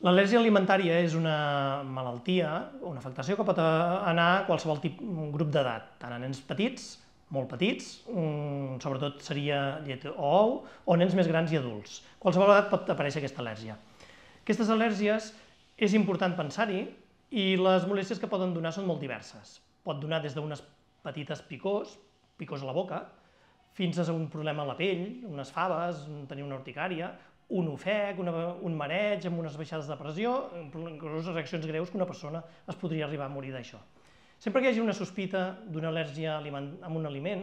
L'al·lèrgia alimentària és una malaltia, una afectació que pot anar a qualsevol grup d'edat, tant a nens petits, molt petits, sobretot seria llet o ou, o nens més grans i adults. A qualsevol edat pot aparèixer aquesta al·lèrgia. Aquestes al·lèrgies és important pensar-hi i les molèsties que poden donar són molt diverses. Pot donar des d'unes petites picors a la boca, fins a un problema a la pell, unes faves, tenir una urticària, un ofec, un mareig amb unes baixades de pressió, inclús reaccions greus que una persona es podria arribar a morir d'això. Sempre que hi hagi una sospita d'una al·lèrgia a un aliment,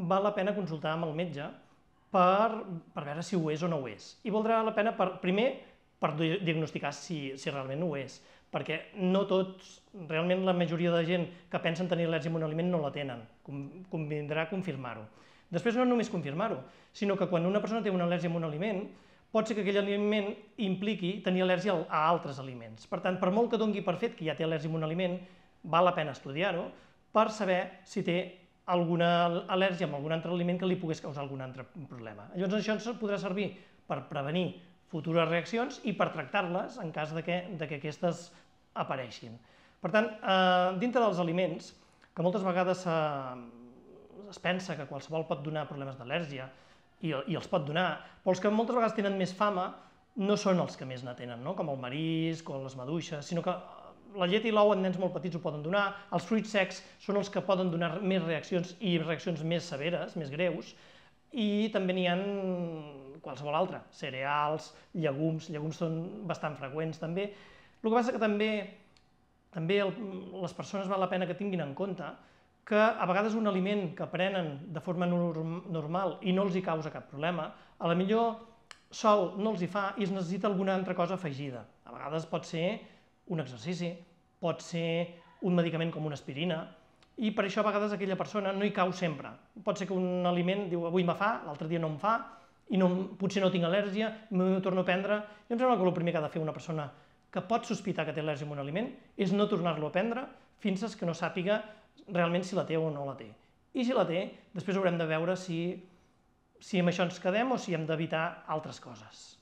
val la pena consultar amb el metge per veure si ho és o no ho és. I valdrà la pena, primer, per diagnosticar si realment ho és, perquè no tots, realment la majoria de gent que pensen tenir al·lèrgia a un aliment no la tenen, convindrà confirmar-ho. Després no només confirmar-ho, sinó que quan una persona té una al·lèrgia a un aliment, pot ser que aquell aliment impliqui tenir al·lèrgia a altres aliments. Per tant, per molt que doni per fet que ja té al·lèrgia a un aliment, val la pena estudiar-ho per saber si té alguna al·lèrgia a algun altre aliment que li pogués causar algun altre problema. Llavors això ens podrà servir per prevenir futures reaccions i per tractar-les en cas que aquestes apareixin. Per tant, dintre dels aliments, que moltes vegades es pensa que qualsevol pot donar problemes d'al·lèrgia, i els pot donar, però els que moltes vegades tenen més fama no són els que més n'atenen, com el marisc o les maduixes, sinó que la llet i l'ou en nens molt petits ho poden donar, els fruits secs són els que poden donar més reaccions i reaccions més severes, més greus, i també n'hi ha qualsevol altre, cereals, llegums són bastant freqüents també. El que passa que també les persones val la pena que tinguin en compte que a vegades un aliment que prenen de forma normal i no els hi causa cap problema, a la millor sol no els hi fa i es necessita alguna altra cosa afegida. A vegades pot ser un exercici, pot ser un medicament com una aspirina, i per això a vegades aquella persona no hi cau sempre. Pot ser que un aliment diu avui me fa, l'altre dia no em fa, i potser no tinc al·lèrgia, m'ho torno a prendre. I em sembla que el primer que ha de fer una persona que pot sospitar que té al·lèrgia a un aliment és no tornar-lo a prendre fins que no sàpiga realment si la té o no la té. I si la té, després haurem de veure si amb això ens quedem o si hem d'evitar altres coses.